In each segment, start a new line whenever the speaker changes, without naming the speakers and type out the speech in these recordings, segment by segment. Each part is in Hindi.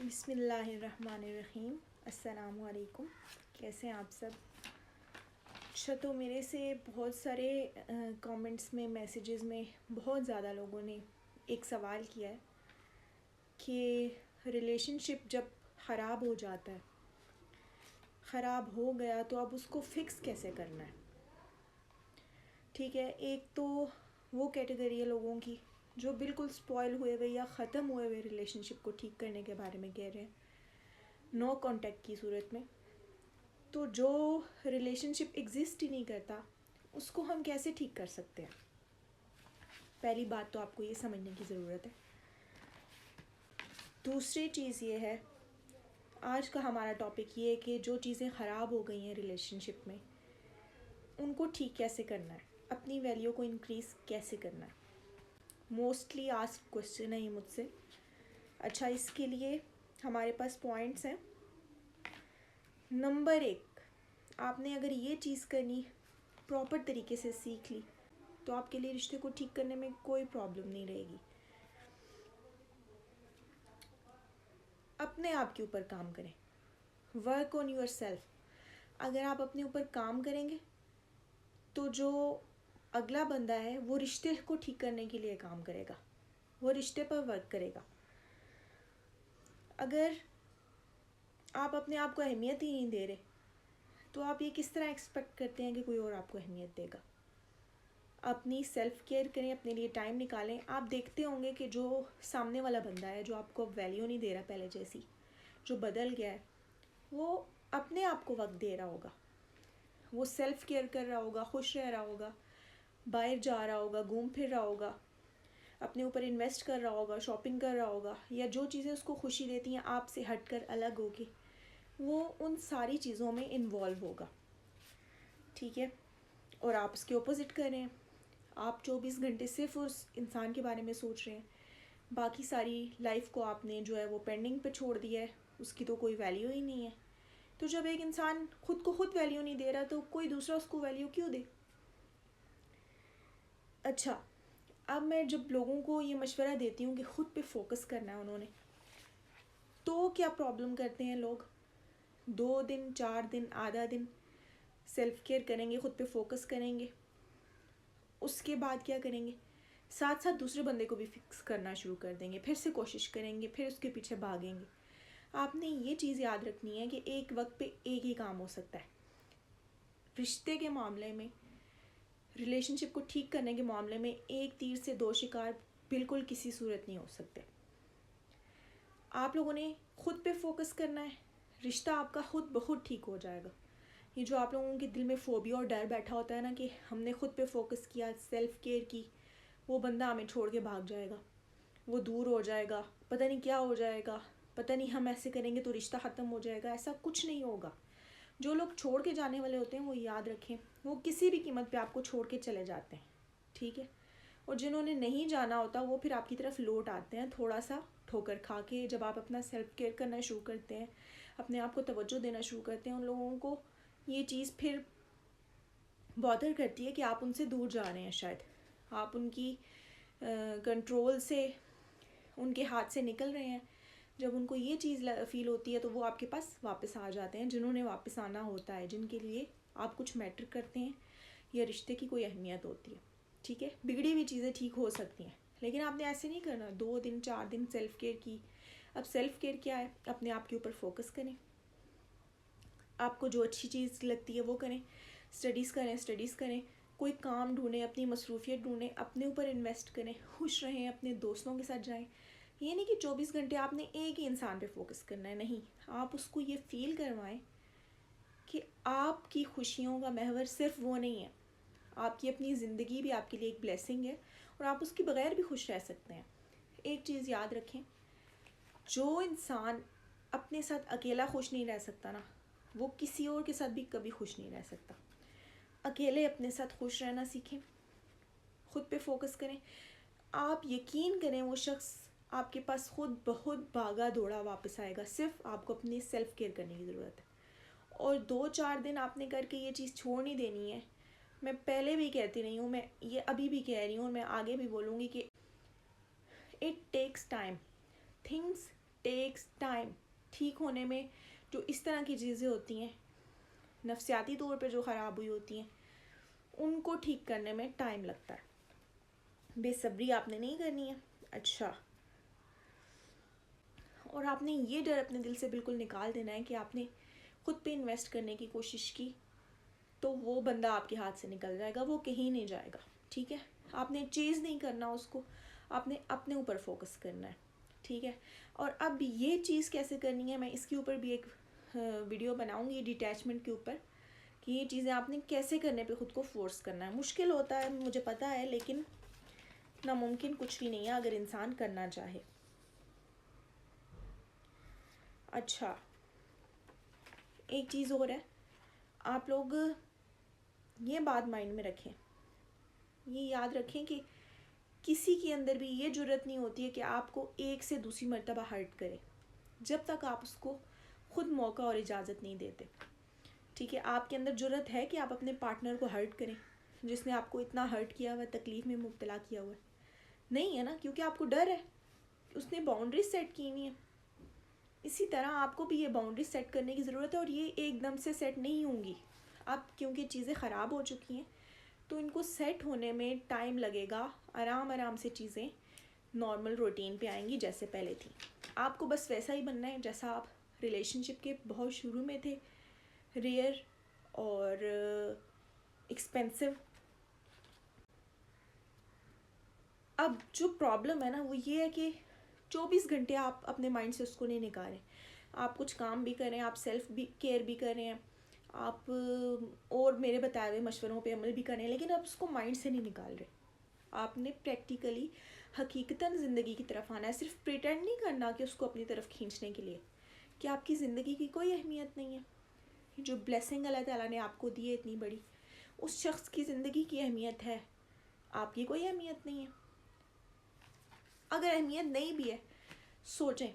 बिस्मिल्लाहिर्रहमानिर्रहीम। अस्सलामु अलैकुम। कैसे हैं आप सब? अच्छा, तो मेरे से बहुत सारे कमेंट्स में, मैसेजेस में बहुत ज़्यादा लोगों ने एक सवाल किया है कि रिलेशनशिप जब ख़राब हो जाता है, ख़राब हो गया तो अब उसको फ़िक्स कैसे करना है। ठीक है, एक तो वो कैटेगरी है लोगों की जो बिल्कुल स्पॉइल हुए हुए या ख़त्म हुए हुए रिलेशनशिप को ठीक करने के बारे में कह रहे हैं, नो कांटेक्ट की सूरत में। तो जो रिलेशनशिप एग्जिस्ट ही नहीं करता उसको हम कैसे ठीक कर सकते हैं? पहली बात तो आपको ये समझने की ज़रूरत है। दूसरी चीज़ ये है, आज का हमारा टॉपिक ये है कि जो चीज़ें ख़राब हो गई हैं रिलेशनशिप में, उनको ठीक कैसे करना है, अपनी वैल्यू को इंक्रीज़ कैसे करना है। मोस्टली आस्क्ड क्वेश्चन है ये मुझसे। अच्छा, इसके लिए हमारे पास पॉइंट्स हैं। नंबर 1, आपने अगर ये चीज़ करनी प्रॉपर तरीके से सीख ली तो आपके लिए रिश्ते को ठीक करने में कोई प्रॉब्लम नहीं रहेगी। अपने आप के ऊपर काम करें, वर्क ऑन योर सेल्फ। अगर आप अपने ऊपर काम करेंगे तो जो अगला बंदा है वो रिश्ते को ठीक करने के लिए काम करेगा, वो रिश्ते पर वर्क करेगा। अगर आप अपने आप को अहमियत ही नहीं दे रहे तो आप ये किस तरह एक्सपेक्ट करते हैं कि कोई और आपको अहमियत देगा। अपनी सेल्फ केयर करें, अपने लिए टाइम निकालें। आप देखते होंगे कि जो सामने वाला बंदा है जो आपको वैल्यू नहीं दे रहा पहले जैसी, जो बदल गया है, वो अपने आप को वक्त दे रहा होगा, वो सेल्फ केयर कर रहा होगा, खुश रह रहा होगा, बाहर जा रहा होगा, घूम फिर रहा होगा, अपने ऊपर इन्वेस्ट कर रहा होगा, शॉपिंग कर रहा होगा, या जो चीज़ें उसको खुशी देती हैं आपसे हटकर अलग होके, वो उन सारी चीज़ों में इन्वॉल्व होगा। ठीक है, और आप उसके ऑपोजिट कर रहे हैं। आप 24 घंटे सिर्फ उस इंसान के बारे में सोच रहे हैं, बाकी सारी लाइफ को आपने जो है वो पेंडिंग पे छोड़ दिया है, उसकी तो कोई वैल्यू ही नहीं है। तो जब एक इंसान खुद को खुद वैल्यू नहीं दे रहा तो कोई दूसरा उसको वैल्यू क्यों दे? अच्छा, अब मैं जब लोगों को ये मशवरा देती हूँ कि खुद पे फोकस करना है उन्होंने, तो क्या प्रॉब्लम करते हैं लोग? 2 दिन, 4 दिन, आधा दिन सेल्फ केयर करेंगे, खुद पे फोकस करेंगे, उसके बाद क्या करेंगे? साथ साथ दूसरे बंदे को भी फिक्स करना शुरू कर देंगे, फिर से कोशिश करेंगे, फिर उसके पीछे भागेंगे। आपने ये चीज़ याद रखनी है कि एक वक्त पे एक ही काम हो सकता है। रिश्ते के मामले में, रिलेशनशिप को ठीक करने के मामले में एक तीर से 2 शिकार बिल्कुल किसी सूरत नहीं हो सकते। आप लोगों ने खुद पे फोकस करना है, रिश्ता आपका खुद ब खुद ठीक हो जाएगा। ये जो आप लोगों के दिल में फोबिया और डर बैठा होता है ना कि हमने खुद पे फोकस किया, सेल्फ केयर की, वो बंदा हमें छोड़ के भाग जाएगा, वो दूर हो जाएगा, पता नहीं क्या हो जाएगा, पता नहीं हम ऐसे करेंगे तो रिश्ता ख़त्म हो जाएगा, ऐसा कुछ नहीं होगा। जो लोग छोड़ के जाने वाले होते हैं वो याद रखें, वो किसी भी कीमत पे आपको छोड़ के चले जाते हैं। ठीक है, और जिन्होंने नहीं जाना होता वो फिर आपकी तरफ लौट आते हैं थोड़ा सा ठोकर खा के। जब आप अपना सेल्फ केयर करना शुरू करते हैं, अपने आप को तवज्जो देना शुरू करते हैं, उन लोगों को ये चीज़ फिर बॉदर करती है कि आप उनसे दूर जा रहे हैं, शायद आप उनकी कंट्रोल से, उनके हाथ से निकल रहे हैं। जब उनको ये चीज़ फील होती है तो वो आपके पास वापस आ जाते हैं, जिन्होंने वापस आना होता है, जिनके लिए आप कुछ मैटर करते हैं या रिश्ते की कोई अहमियत होती है। ठीक है, बिगड़ी हुई चीज़ें ठीक हो सकती हैं, लेकिन आपने ऐसे नहीं करना। 2 दिन, 4 दिन सेल्फ केयर की। अब सेल्फ केयर क्या है? अपने आप के ऊपर फोकस करें, आपको जो अच्छी चीज़ लगती है वो करें, स्टडीज़ करें, कोई काम ढूंढें, अपनी मसरूफियत ढूंढें, अपने ऊपर इन्वेस्ट करें, खुश रहें, अपने दोस्तों के साथ जाएं। ये नहीं कि 24 घंटे आपने एक ही इंसान पे फोकस करना है, नहीं। आप उसको ये फील करवाएं कि आपकी खुशियों का महवर सिर्फ वो नहीं है, आपकी अपनी ज़िंदगी भी आपके लिए एक ब्लेसिंग है और आप उसके बगैर भी खुश रह सकते हैं। एक चीज़ याद रखें, जो इंसान अपने साथ अकेला खुश नहीं रह सकता ना, वो किसी और के साथ भी कभी खुश नहीं रह सकता। अकेले अपने साथ खुश रहना सीखें, खुद पे फोकस करें। आप यकीन करें वो शख्स आपके पास खुद बहुत भागा दौड़ा वापस आएगा, सिर्फ आपको अपनी सेल्फ केयर करने की ज़रूरत है। और 2-4 दिन आपने करके ये चीज़ छोड़ नहीं देनी है। मैं पहले भी कहती रही हूँ, मैं ये अभी भी कह रही हूँ और मैं आगे भी बोलूँगी कि it takes time, things takes time. ठीक होने में जो इस तरह की चीज़ें होती हैं, नफसियाती तौर पे जो ख़राब हुई होती हैं, उनको ठीक करने में टाइम लगता है। बेसब्री आपने नहीं करनी है। अच्छा, और आपने ये डर अपने दिल से बिल्कुल निकाल देना है कि आपने खुद पे इन्वेस्ट करने की कोशिश की तो वो बंदा आपके हाथ से निकल जाएगा, वो कहीं नहीं जाएगा। ठीक है, आपने चेज़ नहीं करना उसको, आपने अपने ऊपर फोकस करना है। ठीक है, और अब ये चीज़ कैसे करनी है, मैं इसके ऊपर भी एक वीडियो बनाऊंगी डिटैचमेंट के ऊपर, कि ये चीज़ें आपने कैसे करने पे ख़ुद को फोर्स करना है। मुश्किल होता है, मुझे पता है, लेकिन नामुमकिन कुछ भी नहीं है अगर इंसान करना चाहे। अच्छा, एक चीज़ और है, आप लोग ये बात माइंड में रखें, ये याद रखें कि किसी के अंदर भी ये जुर्रत नहीं होती है कि आपको एक से दूसरी मर्तबा हर्ट करे जब तक आप उसको खुद मौका और इजाज़त नहीं देते। ठीक है, आपके अंदर जुर्रत है कि आप अपने पार्टनर को हर्ट करें जिसने आपको इतना हर्ट किया हुआ है, तकलीफ़ में मुब्तला किया हुआ है? नहीं है ना, क्योंकि आपको डर है, उसने बाउंड्री सेट की हुई है। इसी तरह आपको भी ये बाउंड्री सेट करने की ज़रूरत है, और ये एकदम से सेट नहीं होंगी। अब क्योंकि चीज़ें ख़राब हो चुकी हैं तो इनको सेट होने में टाइम लगेगा। आराम आराम से चीज़ें नॉर्मल रूटीन पे आएंगी जैसे पहले थी। आपको बस वैसा ही बनना है जैसा आप रिलेशनशिप के बहुत शुरू में थे, रेयर और एक्सपेंसिव। अब जो प्रॉब्लम है ना वो ये है कि 24 घंटे आप अपने माइंड से उसको नहीं निकाल रहे। आप कुछ काम भी करें, आप सेल्फ भी केयर भी कर रहे हैं, आप और मेरे बताए हुए मशवरों पे अमल भी करें, लेकिन आप उसको माइंड से नहीं निकाल रहे। आपने प्रैक्टिकली हकीकतन ज़िंदगी की तरफ आना है। सिर्फ प्रिटेंड नहीं करना कि उसको अपनी तरफ खींचने के लिए कि आपकी ज़िंदगी की कोई अहमियत नहीं है। जो ब्लेसिंग अल्लाह ताला ने आपको दी है इतनी बड़ी, उस शख्स की ज़िंदगी की अहमियत है, आपकी कोई अहमियत नहीं है। अगर अहमियत नहीं भी है, सोचें,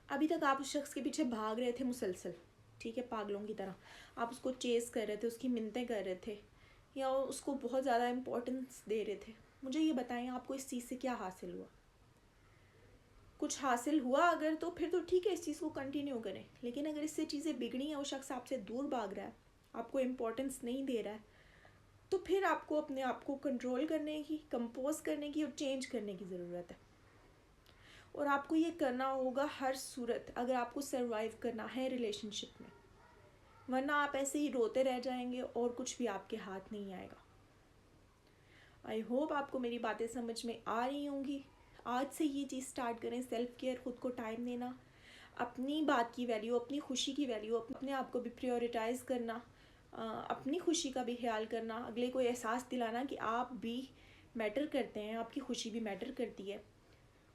अभी तक आप उस शख्स के पीछे भाग रहे थे मुसलसल, ठीक है, पागलों की तरह। आप उसको चेज़ कर रहे थे, उसकी मिन्नतें कर रहे थे, या उसको बहुत ज़्यादा इम्पोर्टेंस दे रहे थे। मुझे ये बताएं, आपको इस चीज़ से क्या हासिल हुआ? कुछ हासिल हुआ अगर, तो फिर तो ठीक है, इस चीज़ को कंटिन्यू करें। लेकिन अगर इससे चीज़ें बिगड़ी हैं, वो शख्स आपसे दूर भाग रहा है, आपको इम्पोर्टेंस नहीं दे रहा है, तो फिर आपको अपने आप को कंट्रोल करने की, कंपोज करने की और चेंज करने की ज़रूरत है। और आपको ये करना होगा हर सूरत, अगर आपको सरवाइव करना है रिलेशनशिप में, वरना आप ऐसे ही रोते रह जाएंगे और कुछ भी आपके हाथ नहीं आएगा। आई होप आपको मेरी बातें समझ में आ रही होंगी। आज से ये चीज़ स्टार्ट करें, सेल्फ केयर, ख़ुद को टाइम देना, अपनी बात की वैल्यू, अपनी खुशी की वैल्यू, अपने आप को भी प्रायोरिटाइज़ करना, अपनी खुशी का भी ख्याल करना, अगले को एहसास दिलाना कि आप भी मैटर करते हैं, आपकी खुशी भी मैटर करती है।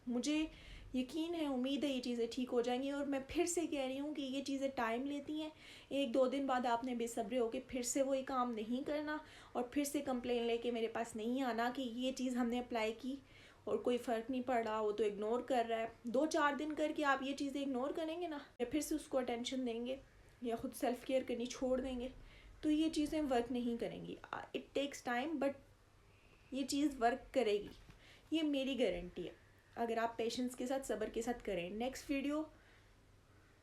मुझे यकीन है, उम्मीद है ये चीज़ें ठीक हो जाएंगी। और मैं फिर से कह रही हूँ कि ये चीज़ें टाइम लेती हैं। 1-2 दिन बाद आपने बेसब्रे होकर फिर से वही काम नहीं करना और फिर से कंप्लेन लेके मेरे पास नहीं आना कि ये चीज़ हमने अप्लाई की और कोई फ़र्क नहीं पड़ रहा, वो तो इग्नोर कर रहा है। 2-4 दिन करके आप ये चीज़ें इग्नोर करेंगे ना, या फिर से उसको अटेंशन देंगे या ख़ुद सेल्फ केयर करनी छोड़ देंगे, तो ये चीज़ें वर्क नहीं करेंगी। इट टेक्स टाइम, बट ये चीज़ वर्क करेगी, ये मेरी गारंटी है, अगर आप पेशेंस के साथ, सब्र के साथ करें। नेक्स्ट वीडियो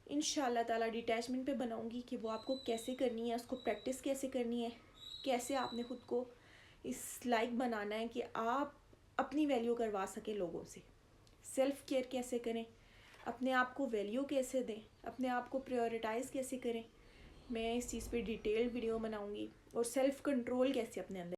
इंशाल्लाह ताला डिटैचमेंट पे बनाऊंगी कि वो आपको कैसे करनी है, उसको प्रैक्टिस कैसे करनी है, कैसे आपने ख़ुद को इस लाइक बनाना है कि आप अपनी वैल्यू करवा सकें लोगों से, सेल्फ केयर कैसे करें, अपने आप को वैल्यू कैसे दें, अपने आप को प्रायोरिटाइज़ कैसे करें। मैं इस चीज़ पे डिटेल वीडियो बनाऊंगी, और सेल्फ कंट्रोल कैसे अपने अंदर